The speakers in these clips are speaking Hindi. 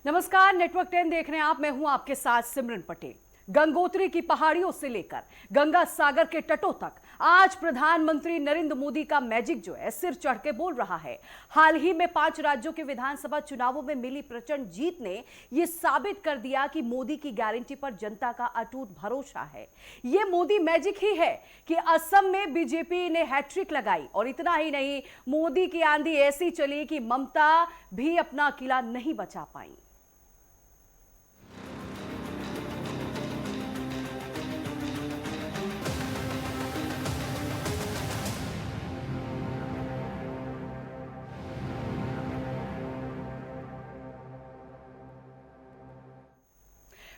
नमस्कार, नेटवर्क 10 देख रहे हैं आप। मैं हूं आपके साथ सिमरन पटेल। गंगोत्री की पहाड़ियों से लेकर गंगा सागर के तटों तक आज प्रधानमंत्री नरेंद्र मोदी का मैजिक जो है सिर चढ़ के बोल रहा है। हाल ही में 5 राज्यों के विधानसभा चुनावों में मिली प्रचंड जीत ने यह साबित कर दिया कि मोदी की गारंटी पर जनता का अटूट भरोसा है। यह मोदी मैजिक ही है कि असम में बीजेपी ने हैट्रिक लगाई और इतना ही नहीं, मोदी की आंधी ऐसी चली कि ममता भी अपना किला नहीं बचा पाई।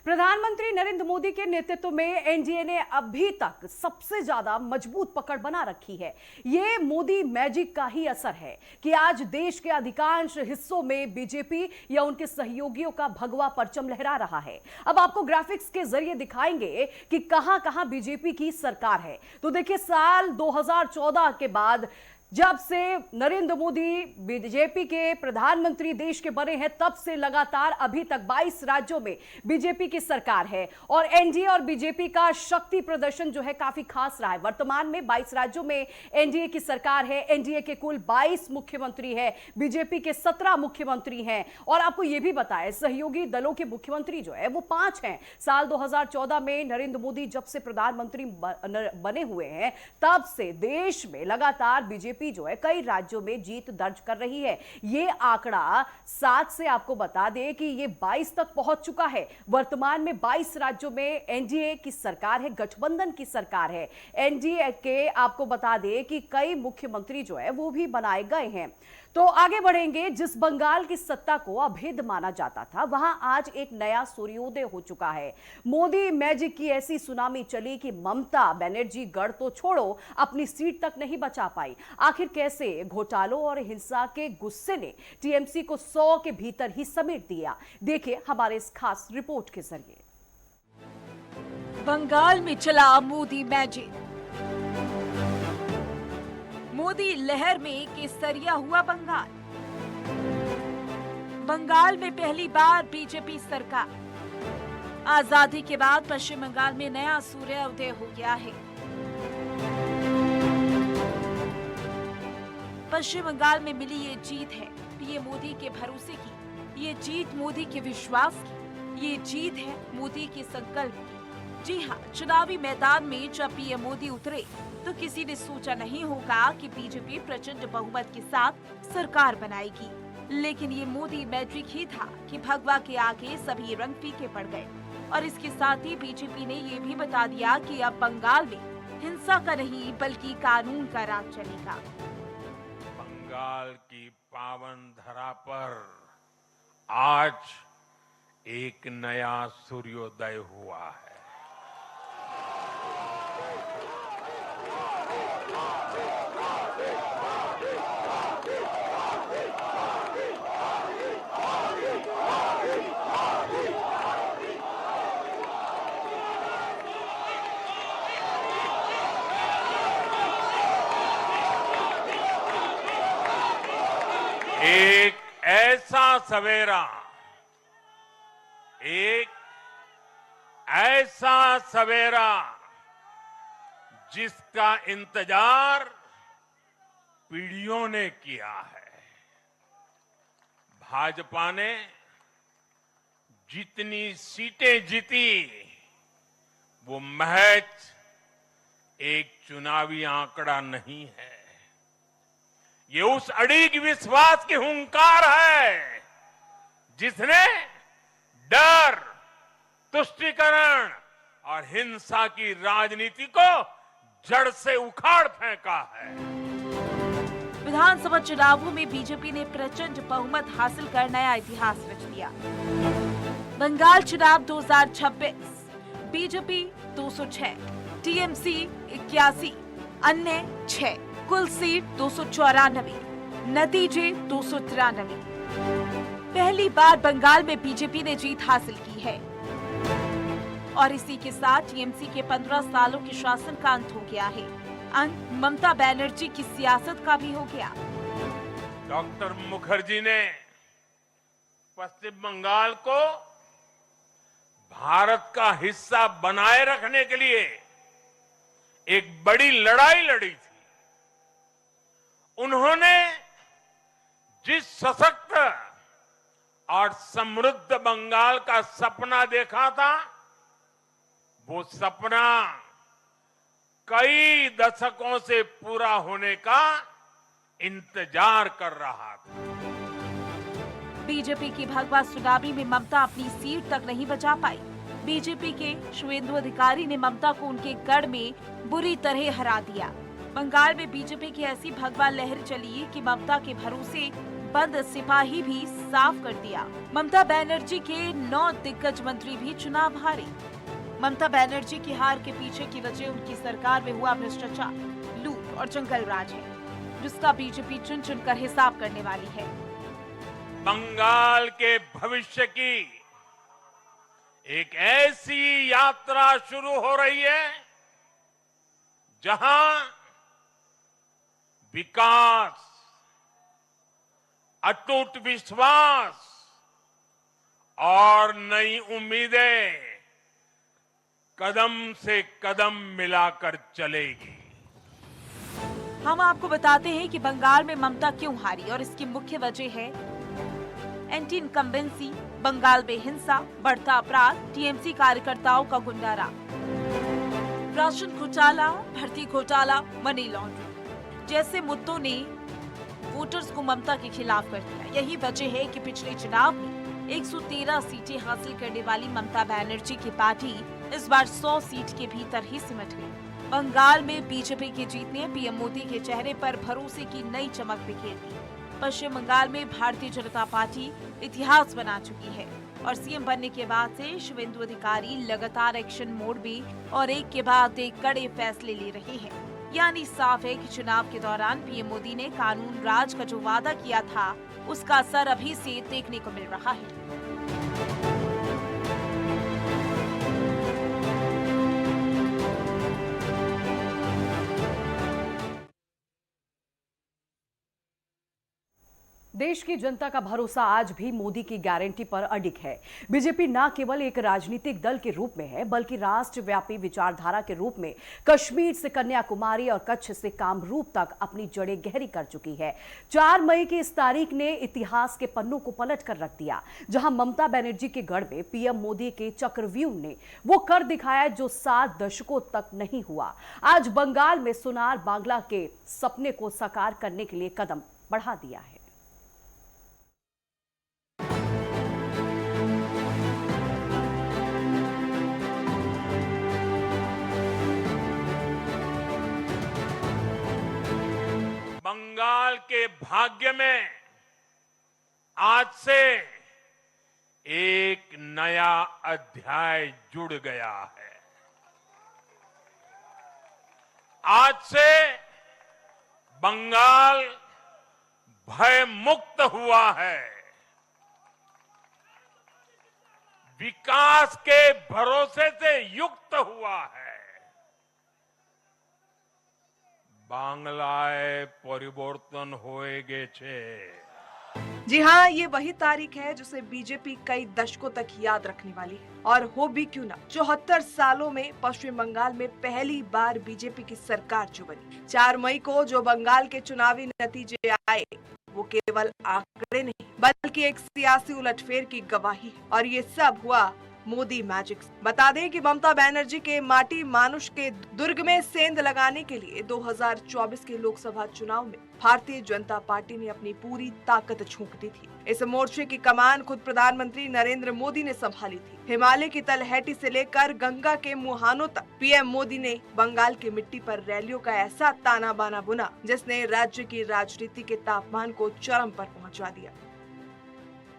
प्रधानमंत्री नरेंद्र मोदी के नेतृत्व में एनडीए ने अभी तक सबसे ज्यादा मजबूत पकड़ बना रखी है। यह मोदी मैजिक का ही असर है कि आज देश के अधिकांश हिस्सों में बीजेपी या उनके सहयोगियों का भगवा परचम लहरा रहा है। अब आपको ग्राफिक्स के जरिए दिखाएंगे कि कहां कहां बीजेपी की सरकार है। तो देखिए, साल 2014 के बाद जब से नरेंद्र मोदी बीजेपी के प्रधानमंत्री देश के बने हैं, तब से लगातार अभी तक 22 राज्यों में बीजेपी की सरकार है और एनडीए और बीजेपी का शक्ति प्रदर्शन जो है काफी खास रहा है। वर्तमान में 22 राज्यों में एनडीए की सरकार है। एनडीए के कुल 22 मुख्यमंत्री हैं, बीजेपी के 17 मुख्यमंत्री हैं। और आपको यह भी बताएं, सहयोगी दलों के मुख्यमंत्री जो है वो 5 हैं। साल 2014 में नरेंद्र मोदी जब से प्रधानमंत्री बने हुए हैं, तब से देश में लगातार बीजेपी जो है कई राज्यों में जीत दर्ज कर रही है। ये आंकड़ा 7 से आपको बता दें कि ये 22 तक पहुंच चुका है। वर्तमान में 22 राज्यों में एनडीए की सरकार है, गठबंधन की सरकार है। एनडीए के आपको बता दें कि कई मुख्यमंत्री जो है वो भी बनाए गए हैं। तो आगे बढ़ेंगे। जिस बंगाल की सत्ता को अभेद माना जाता था, वहां आज एक नया सूर्योदय हो चुका है। मोदी मैजिक की ऐसी सुनामी चली कि ममता बनर्जी गढ़ तो छोड़ो, अपनी सीट तक नहीं बचा पाई। आखिर कैसे घोटालों और हिंसा के गुस्से ने टीएमसी को 100 के भीतर ही समेट दिया, देखिए हमारे इस खास रिपोर्ट के जरिए। बंगाल में चला मोदी मैजिक। मोदी लहर में केसरिया हुआ बंगाल। बंगाल में पहली बार बीजेपी सरकार। आजादी के बाद पश्चिम बंगाल में नया सूर्योदय हो गया है। पश्चिम बंगाल में मिली ये जीत है पीएम मोदी के भरोसे की। ये जीत मोदी के विश्वास की। ये जीत है मोदी के संकल्प की। जी हाँ, चुनावी मैदान में जब पीएम मोदी उतरे तो किसी ने सोचा नहीं होगा कि बीजेपी प्रचंड बहुमत के साथ सरकार बनाएगी। लेकिन ये मोदी मैजिक ही था कि भगवा के आगे सभी रंग फीके पड़ गए। और इसके साथ ही बीजेपी ने ये भी बता दिया कि अब बंगाल में हिंसा का नहीं बल्कि कानून का राज चलेगा। बंगाल की पावन धरा पर आज एक नया सूर्योदय हुआ है। एक ऐसा सवेरा जिसका इंतजार पीढ़ियों ने किया है। भाजपा ने जितनी सीटें जीती वो महज एक चुनावी आंकड़ा नहीं है। ये उस अड़िग विश्वास की हुंकार है जिसने डर, तुष्टीकरण और हिंसा की राजनीति को जड़ से उखाड़ फेंका है। विधानसभा चुनावों में बीजेपी ने प्रचंड बहुमत हासिल कर नया इतिहास रच दिया। बंगाल चुनाव 2026, बीजेपी 206, टीएमसी 81, अन्य 6, कुल सीट 294, नतीजे 293। पहली बार बंगाल में बीजेपी ने जीत हासिल की है और इसी के साथ टीएमसी के 15 सालों के शासन का अंत हो गया है। अंत ममता बनर्जी की सियासत का भी हो गया। डॉक्टर मुखर्जी ने पश्चिम बंगाल को भारत का हिस्सा बनाए रखने के लिए एक बड़ी लड़ाई लड़ी थी। उन्होंने जिस सशक्त और समृद्ध बंगाल का सपना देखा था, वो सपना कई दशकों से पूरा होने का इंतजार कर रहा था। बीजेपी की भगवा सुनामी में ममता अपनी सीट तक नहीं बचा पाई। बीजेपी के शुवेंदु अधिकारी ने ममता को उनके गढ़ में बुरी तरह हरा दिया। बंगाल में बीजेपी की ऐसी भगवा लहर चली कि ममता के भरोसे बंद सिपाही भी साफ कर दिया। ममता बनर्जी के 9 दिग्गज मंत्री भी चुनाव हारे। ममता बनर्जी की हार के पीछे की वजह उनकी सरकार में हुआ भ्रष्टाचार, लूट और जंगल राज है, जिसका बीजेपी चुन चुनकर हिसाब करने वाली है। बंगाल के भविष्य की एक ऐसी यात्रा शुरू हो रही है जहां विकास, अटूट विश्वास और नई उम्मीदें कदम से कदम मिलाकर चलेगी। हम आपको बताते हैं कि बंगाल में ममता क्यों हारी और इसकी मुख्य वजह है एंटी इनकम्बेंसी, बंगाल में हिंसा, बढ़ता अपराध, टीएमसी कार्यकर्ताओं का गुंडाराज, राशन घोटाला, भर्ती घोटाला, मनी लॉन्ड्रिंग जैसे मुद्दों ने वोटर्स को ममता के खिलाफ कर दिया। यही वजह है कि पिछले चुनाव में 113 सीटें हासिल करने वाली ममता बनर्जी की पार्टी इस बार 100 सीट के भीतर ही सिमट गई। बंगाल में बीजेपी के जीतने पीएम मोदी के चेहरे पर भरोसे की नई चमक बिखेर दी। पश्चिम बंगाल में भारतीय जनता पार्टी इतिहास बना चुकी है और सीएम बनने के बाद से शुवेंदु अधिकारी लगातार एक्शन मोड में और एक के बाद एक कड़े फैसले ले रहे हैं। यानी साफ है कि चुनाव के दौरान पीएम मोदी ने कानून राज का जो वादा किया था, उसका असर अभी से देखने को मिल रहा है। देश की जनता का भरोसा आज भी मोदी की गारंटी पर अडिग है। बीजेपी न केवल एक राजनीतिक दल के रूप में है, बल्कि राष्ट्रव्यापी विचारधारा के रूप में कश्मीर से कन्याकुमारी और कच्छ से कामरूप तक अपनी जड़ें गहरी कर चुकी है। 4 मई की इस तारीख ने इतिहास के पन्नों को पलट कर रख दिया, जहां ममता बनर्जी के गढ़ में पीएम मोदी के चक्रव्यूह ने वो कर दिखाया जो 7 दशकों तक नहीं हुआ। आज बंगाल में सोनार बांग्ला के सपने को साकार करने के लिए कदम बढ़ा दिया है। बंगाल के भाग्य में आज से एक नया अध्याय जुड़ गया है। आज से बंगाल भय मुक्त हुआ है, विकास के भरोसे से युक्त हुआ है। बांग्लाए परिवर्तन होएगे छे। जी हाँ, ये वही तारीख है जिसे बीजेपी कई दशकों तक याद रखने वाली है। और हो भी क्यों ना, 74 सालों में पश्चिम बंगाल में पहली बार बीजेपी की सरकार जो बनी। 4 मई को जो बंगाल के चुनावी नतीजे आए, वो केवल आंकड़े नहीं बल्कि एक सियासी उलटफेर की गवाही है। और ये सब हुआ मोदी मैजिक। बता दें कि ममता बनर्जी के माटी मानुष के दुर्ग में सेंध लगाने के लिए 2024 के लोकसभा चुनाव में भारतीय जनता पार्टी ने अपनी पूरी ताकत झोंक दी थी। इस मोर्चे की कमान खुद प्रधानमंत्री नरेंद्र मोदी ने संभाली थी। हिमालय की तलहटी से लेकर गंगा के मुहानों तक पीएम मोदी ने बंगाल की मिट्टी पर रैलियों का ऐसा ताना बाना बुना जिसने राज्य की राजनीति के तापमान को चरम पर पहुंचा दिया।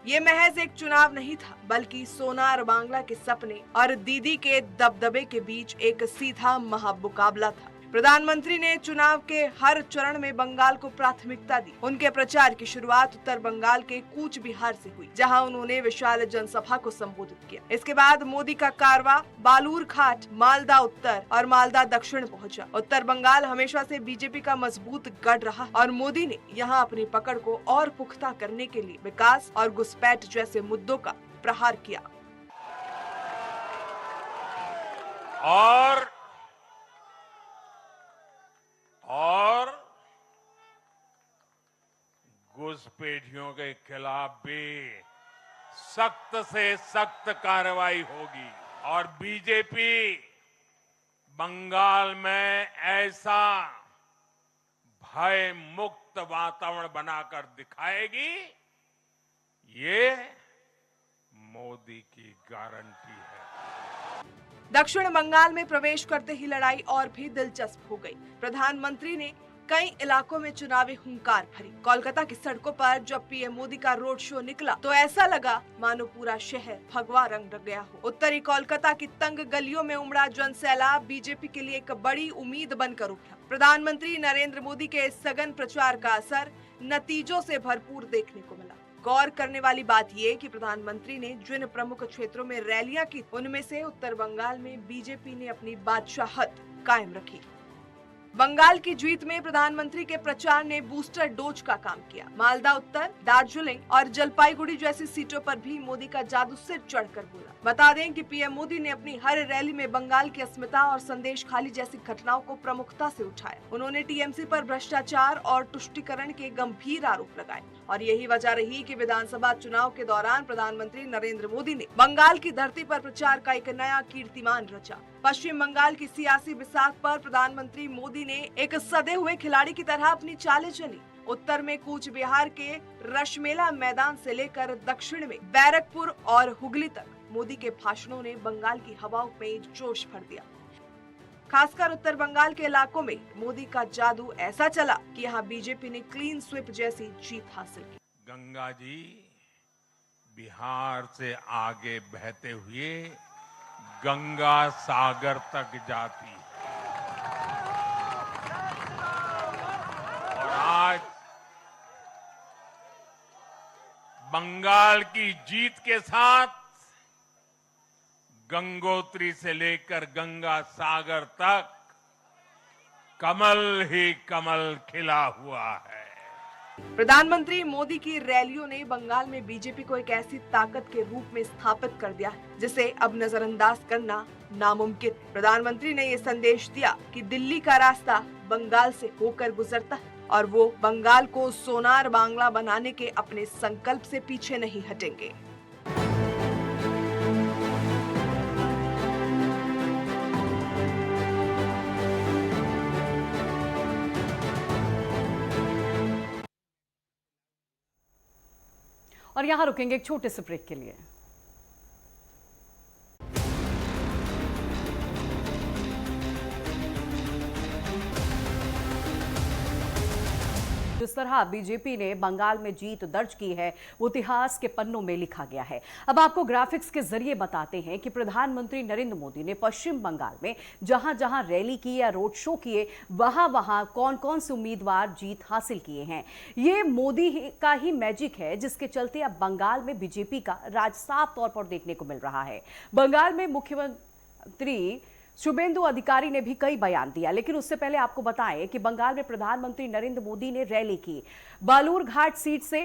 ये महज एक चुनाव नहीं था, बल्कि सोनार बांग्ला के सपने और दीदी के दबदबे के बीच एक सीधा महामुकाबला था। प्रधानमंत्री ने चुनाव के हर चरण में बंगाल को प्राथमिकता दी। उनके प्रचार की शुरुआत उत्तर बंगाल के कूच बिहार से हुई, जहां उन्होंने विशाल जनसभा को संबोधित किया। इसके बाद मोदी का कारवा बालूरघाट, मालदा उत्तर और मालदा दक्षिण पहुंचा। उत्तर बंगाल हमेशा से बीजेपी का मजबूत गढ़ रहा और मोदी ने यहां अपनी पकड़ को और पुख्ता करने के लिए विकास और घुसपैठ जैसे मुद्दों का प्रहार किया। और घुसपैठियों के खिलाफ भी सख्त से सख्त कार्रवाई होगी और बीजेपी बंगाल में ऐसा भय मुक्त वातावरण बनाकर दिखाएगी, ये मोदी की गारंटी है। दक्षिण बंगाल में प्रवेश करते ही लड़ाई और भी दिलचस्प हो गई। प्रधानमंत्री ने कई इलाकों में चुनावी हुंकार भरी। कोलकाता की सड़कों पर जब पीएम मोदी का रोड शो निकला तो ऐसा लगा मानो पूरा शहर भगवा रंग गया हो। उत्तरी कोलकाता की तंग गलियों में उमड़ा जनसैलाब बीजेपी के लिए एक बड़ी उम्मीद बनकर उभरा। प्रधानमंत्री नरेंद्र मोदी के इस सघन प्रचार का असर नतीजों से भरपूर देखने को मिला। गौर करने वाली बात ये कि प्रधानमंत्री ने जिन प्रमुख क्षेत्रों में रैलियां की, उनमें से उत्तर बंगाल में बीजेपी ने अपनी बादशाहत कायम रखी। बंगाल की जीत में प्रधानमंत्री के प्रचार ने बूस्टर डोज का काम किया। मालदा उत्तर, दार्जिलिंग और जलपाईगुड़ी जैसी सीटों पर भी मोदी का जादू सिर चढ़कर बोला। बता दें कि पीएम मोदी ने अपनी हर रैली में बंगाल की अस्मिता और संदेश खाली जैसी घटनाओं को प्रमुखता से उठाया। उन्होंने टीएमसी पर भ्रष्टाचार और तुष्टीकरण के गंभीर आरोप लगाए और यही वजह रही कि विधानसभा चुनाव के दौरान प्रधानमंत्री नरेंद्र मोदी ने बंगाल की धरती पर प्रचार का एक नया कीर्तिमान रचा। पश्चिम बंगाल की सियासी बिसात पर प्रधानमंत्री मोदी ने एक सदे हुए खिलाड़ी की तरह अपनी चालें चली। उत्तर में कूच बिहार के रशमेला मैदान से लेकर दक्षिण में बैरकपुर और हुगली तक मोदी के भाषणों ने बंगाल की हवाओं में जोश भर दिया। खासकर उत्तर बंगाल के इलाकों में मोदी का जादू ऐसा चला कि यहाँ बीजेपी ने क्लीन स्वीप जैसी जीत हासिल की। गंगा जी बिहार से आगे बहते हुए गंगा सागर तक जाती है और आज बंगाल की जीत के साथ गंगोत्री से लेकर गंगा सागर तक कमल ही कमल खिला हुआ है। प्रधानमंत्री मोदी की रैलियों ने बंगाल में बीजेपी को एक ऐसी ताकत के रूप में स्थापित कर दिया है जिसे अब नजरअंदाज करना नामुमकिन। प्रधानमंत्री ने ये संदेश दिया कि दिल्ली का रास्ता बंगाल से होकर गुजरता है और वो बंगाल को सोनार बांग्ला बनाने के अपने संकल्प से पीछे नहीं हटेंगे। और यहां रुकेंगे एक छोटे से ब्रेक के लिए। जिस तरह बीजेपी ने बंगाल में जीत दर्ज की है वो इतिहास के पन्नों में लिखा गया है। अब आपको ग्राफिक्स के जरिए बताते हैं कि प्रधानमंत्री नरेंद्र मोदी ने पश्चिम बंगाल में जहां जहां रैली की या रोड शो किए वहां वहां कौन कौन से उम्मीदवार जीत हासिल किए हैं। ये मोदी का ही मैजिक है जिसके चलते अब बंगाल में बीजेपी का राज साफ तौर पर देखने को मिल रहा है। बंगाल में मुख्यमंत्री शुभेंदु अधिकारी ने भी कई बयान दिया, लेकिन उससे पहले आपको बताएं कि बंगाल में प्रधानमंत्री नरेंद्र मोदी ने रैली की। बालूरघाट सीट से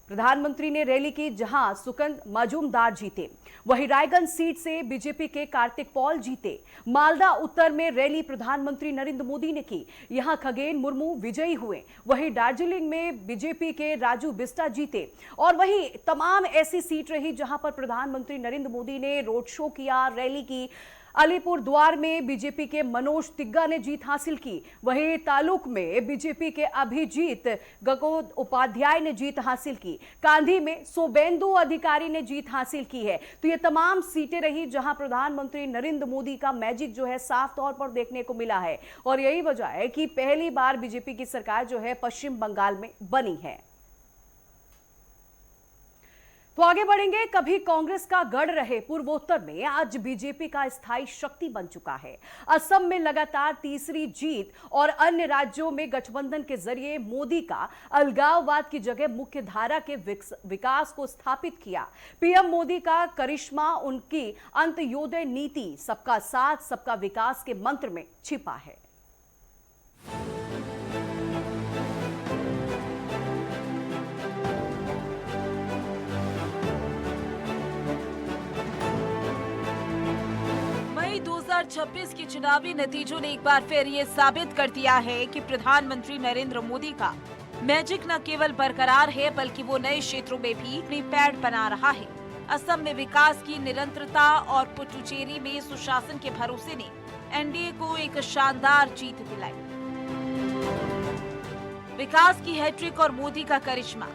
प्रधानमंत्री ने रैली की जहां सुकंद मजूमदार जीते। वहीं रायगंज सीट से बीजेपी के कार्तिक पॉल जीते। मालदा उत्तर में रैली प्रधानमंत्री नरेंद्र मोदी ने की, यहां खगेन मुर्मू विजयी हुए। वहीं दार्जिलिंग में बीजेपी के राजू बिस्टा जीते। और वहीं तमाम ऐसी सीट रही जहां पर प्रधानमंत्री नरेंद्र मोदी ने रोड शो किया, रैली की। अलीपुर द्वार में बीजेपी के मनोज तिग्गा ने जीत हासिल की। वहीं तालुक में बीजेपी के अभिजीत गगोद उपाध्याय ने जीत हासिल की। कांधी में शुभेंदु अधिकारी ने जीत हासिल की है। तो ये तमाम सीटें रही जहां प्रधानमंत्री नरेंद्र मोदी का मैजिक जो है साफ तौर पर देखने को मिला है और यही वजह है कि पहली बार बीजेपी की सरकार जो है पश्चिम बंगाल में बनी है। तो आगे बढ़ेंगे। कभी कांग्रेस का गढ़ रहे पूर्वोत्तर में आज बीजेपी का स्थायी शक्ति बन चुका है। असम में लगातार तीसरी जीत और अन्य राज्यों में गठबंधन के जरिए मोदी का अलगाववाद की जगह मुख्य धारा के विकास को स्थापित किया। पीएम मोदी का करिश्मा उनकी अंत्योदय नीति, सबका साथ सबका विकास के मंत्र में छिपा है। मई 2026 के चुनावी नतीजों ने एक बार फिर ये साबित कर दिया है कि प्रधानमंत्री नरेंद्र मोदी का मैजिक न केवल बरकरार है बल्कि वो नए क्षेत्रों में भी अपनी पैड़ बना रहा है। असम में विकास की निरंतरता और पुडुचेरी में सुशासन के भरोसे ने एनडीए को एक शानदार जीत दिलाई। विकास की हैट्रिक और मोदी का करिश्मा।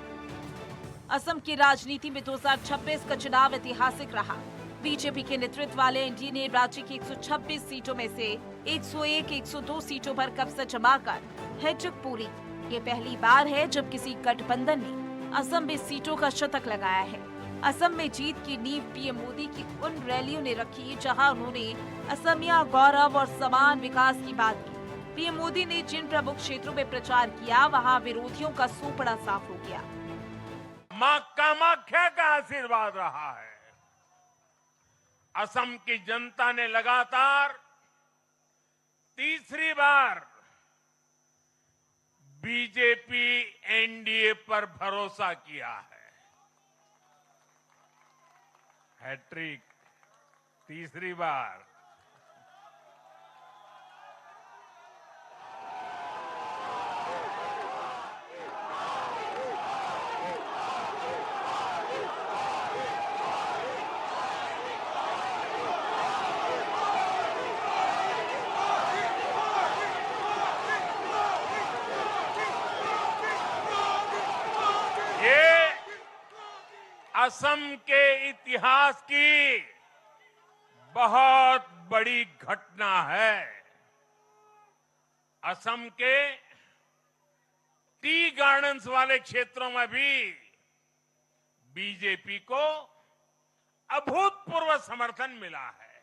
असम की राजनीति में 2026 का चुनाव ऐतिहासिक रहा। बीजेपी के नेतृत्व वाले एनडीए ने राज्य की 126 सीटों में से 101-102 सीटों पर कब्जा जमाकर हैट्रिक पूरी। ये पहली बार है जब किसी गठबंधन ने असम में सीटों का शतक लगाया है। असम में जीत की नींव पीएम मोदी की उन रैलियों ने रखी जहां उन्होंने असमिया गौरव और समान विकास की बात की। पीएम मोदी ने जिन प्रमुख क्षेत्रों में प्रचार किया वहां विरोधियों का सूपड़ा साफ हो गया। मां कामाख्या का आशीर्वाद रहा है। असम की जनता ने लगातार तीसरी बार बीजेपी एनडीए पर भरोसा किया है। हैट्रिक तीसरी बार। असम के इतिहास की बहुत बड़ी घटना है। असम के टी गार्डन्स वाले क्षेत्रों में भी बीजेपी को अभूतपूर्व समर्थन मिला है।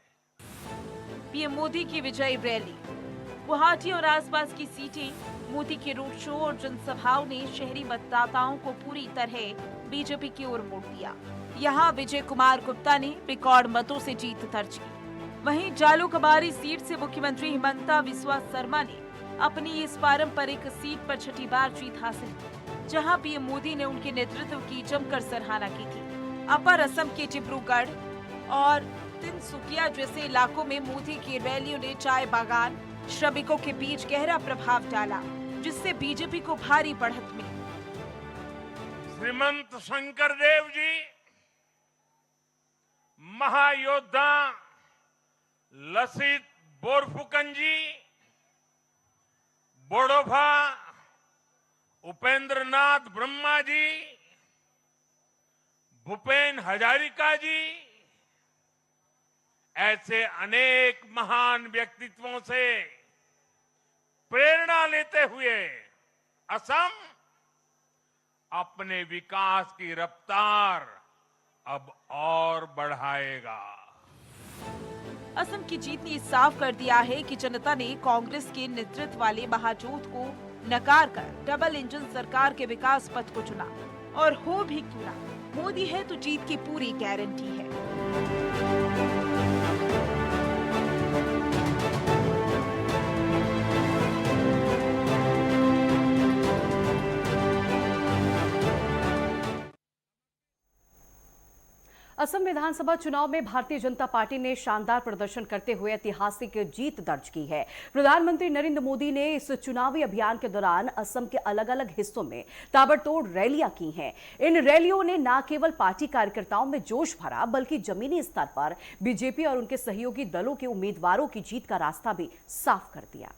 पीएम मोदी की विजयी रैली। गुवाहाटी और आसपास की सीटें, मोदी के रोड शो और जनसभाओं ने शहरी मतदाताओं को पूरी तरह बीजेपी की ओर मोड़ दिया। यहाँ विजय कुमार गुप्ता ने रिकॉर्ड मतों से जीत दर्ज की। वहीं जालूकबारी सीट से मुख्यमंत्री हिमंता बिस्वा शर्मा ने अपनी इस पारंपरिक सीट पर छठी बार जीत हासिल की, जहां पीएम मोदी ने उनके नेतृत्व की जमकर सराहना की थी। अपर असम के डिब्रूगढ़ और तिनसुकिया जैसे इलाकों में मोदी की रैलियों ने चाय बागान श्रमिकों के बीच गहरा प्रभाव डाला, जिससे बीजेपी को भारी बढ़त मिली। श्रीमंत शंकरदेव जी, महायोद्धा लसित बोरफुकन जी, बोडोभा उपेंद्र नाथ ब्रह्मा जी, भूपेन हजारिका जी, ऐसे अनेक महान व्यक्तित्वों से प्रेरणा लेते हुए असम अपने विकास की रफ्तार अब और बढ़ाएगा। असम की जीत ने साफ कर दिया है कि जनता ने कांग्रेस के नेतृत्व वाले महाजोत को नकार कर डबल इंजन सरकार के विकास पथ को चुना। और हो भी क्यों ना, मोदी है तो जीत की पूरी गारंटी है। असम विधानसभा चुनाव में भारतीय जनता पार्टी ने शानदार प्रदर्शन करते हुए ऐतिहासिक जीत दर्ज की है। प्रधानमंत्री नरेंद्र मोदी ने इस चुनावी अभियान के दौरान असम के अलग अलग हिस्सों में ताबड़तोड़ रैलियां की हैं। इन रैलियों ने न केवल पार्टी कार्यकर्ताओं में जोश भरा बल्कि जमीनी स्तर पर बीजेपी और उनके सहयोगी दलों के उम्मीदवारों की जीत का रास्ता भी साफ कर दिया।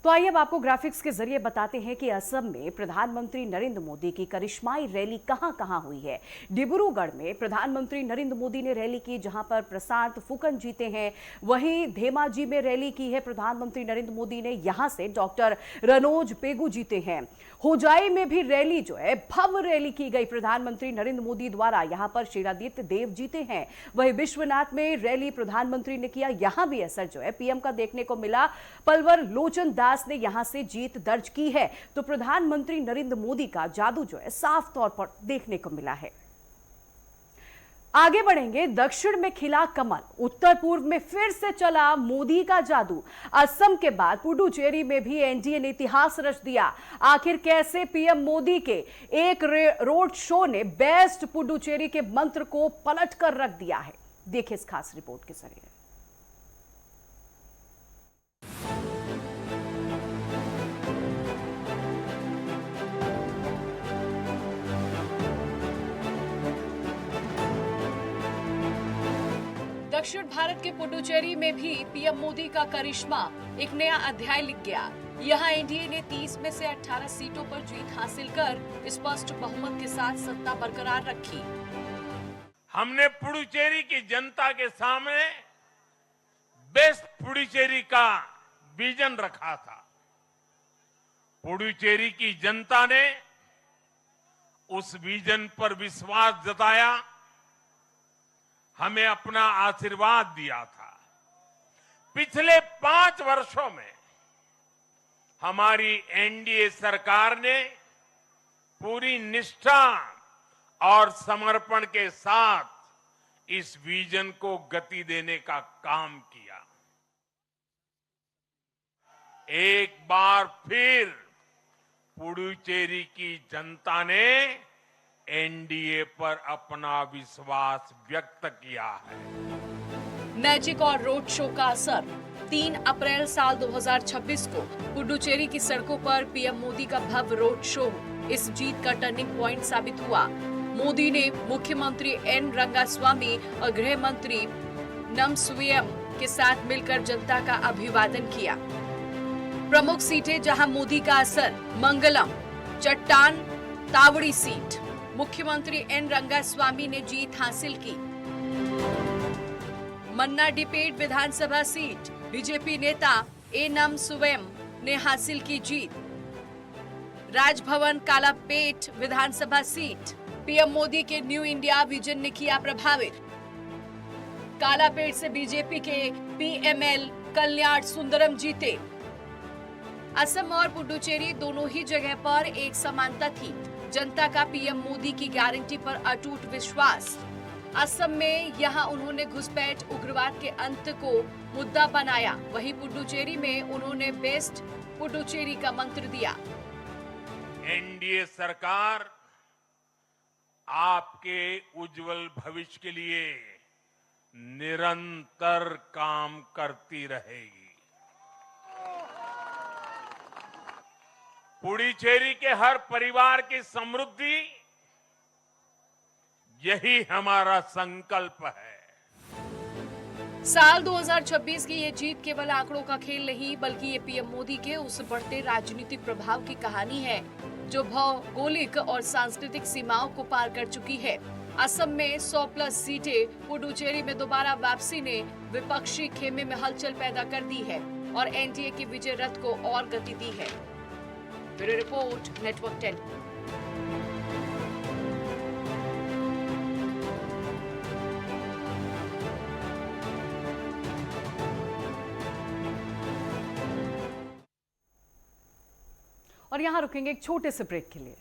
तो आइए अब आपको ग्राफिक्स के जरिए बताते हैं कि असम में प्रधानमंत्री नरेंद्र मोदी की करिश्माई रैली कहां-कहां हुई है। डिब्रूगढ़ में प्रधानमंत्री नरेंद्र मोदी ने रैली की, जहां पर प्रशांत फुकन जीते हैं। वहीं धेमाजी में रैली की है प्रधानमंत्री नरेंद्र मोदी ने, यहां से डॉक्टर रनोज पेगू जीते हैं। होजाई में भी रैली जो है भव्य रैली की गई प्रधानमंत्री नरेंद्र मोदी द्वारा, यहां पर शीलादित्य देव जीते हैं। वहीं विश्वनाथ में रैली प्रधानमंत्री ने किया, यहां भी असर जो है पीएम का देखने को मिला। पलवर लोचन दास ने यहां से जीत दर्ज की है। तो प्रधानमंत्री नरेंद्र मोदी का जादू जो है साफ तौर पर देखने को मिला है। आगे बढ़ेंगे, दक्षिण में खिला कमल, उत्तर पूर्व में फिर से चला मोदी का जादू। असम के बाद पुडुचेरी में भी एनडीए ने इतिहास रच दिया। आखिर कैसे पीएम मोदी के एक रोड शो ने बेस्ट पुडुचेरी के मंत्र को पलट कर रख दिया है, देखिए इस खास रिपोर्ट के जरिए। दक्षिण भारत के पुडुचेरी में भी पीएम मोदी का करिश्मा एक नया अध्याय लिख गया। यहां एनडीए ने 30 में से 18 सीटों पर जीत हासिल कर स्पष्ट बहुमत के साथ सत्ता बरकरार रखी। हमने पुडुचेरी की जनता के सामने बेस्ट पुडुचेरी का विजन रखा था। पुडुचेरी की जनता ने उस विजन पर विश्वास जताया, हमें अपना आशीर्वाद दिया था। पिछले 5 वर्षों में हमारी एनडीए सरकार ने पूरी निष्ठा और समर्पण के साथ इस विजन को गति देने का काम किया। एक बार फिर पुडुचेरी की जनता ने एनडीए पर अपना विश्वास व्यक्त किया है। मैजिक और रोड शो का असर। 3 अप्रैल साल 2026 को पुडुचेरी की सड़कों पर पीएम मोदी का भव्य रोड शो इस जीत का टर्निंग पॉइंट साबित हुआ। मोदी ने मुख्यमंत्री एन रंगास्वामी और गृह मंत्री नमसुएम के साथ मिलकर जनता का अभिवादन किया। प्रमुख सीटें जहां मोदी का असर, मंगलम, चट्टान, तावड़ी सीट, मुख्यमंत्री एन रंगास्वामी ने जीत हासिल की। मन्नाडीपेट विधानसभा सीट, बीजेपी नेता ए नमसुएम ने हासिल की जीत। राजभवन कालापेट विधानसभा सीट, पीएम मोदी के न्यू इंडिया विजन ने किया प्रभावित। कालापेट से बीजेपी के पीएमएल कल्याण सुंदरम जीते। असम और पुडुचेरी दोनों ही जगह पर एक समानता थी, जनता का पीएम मोदी की गारंटी पर अटूट विश्वास। असम में यहां उन्होंने घुसपैठ उग्रवाद के अंत को मुद्दा बनाया। वहीं पुडुचेरी में उन्होंने बेस्ट पुडुचेरी का मंत्र दिया। एनडीए सरकार आपके उज्जवल भविष्य के लिए निरंतर काम करती रहेगी। पुडुचेरी के हर परिवार की समृद्धि, यही हमारा संकल्प है। साल 2026 की ये जीत केवल आंकड़ों का खेल नहीं, बल्कि ये पीएम मोदी के उस बढ़ते राजनीतिक प्रभाव की कहानी है जो भौगोलिक और सांस्कृतिक सीमाओं को पार कर चुकी है। असम में 100+ सीटें, पुडुचेरी में दोबारा वापसी ने विपक्षी खेमे में हलचल पैदा कर दी है और एनडीए की विजय रथ को और गति दी है। Bureau report, network 10। और यहां रुकेंगे एक छोटे से ब्रेक के लिए।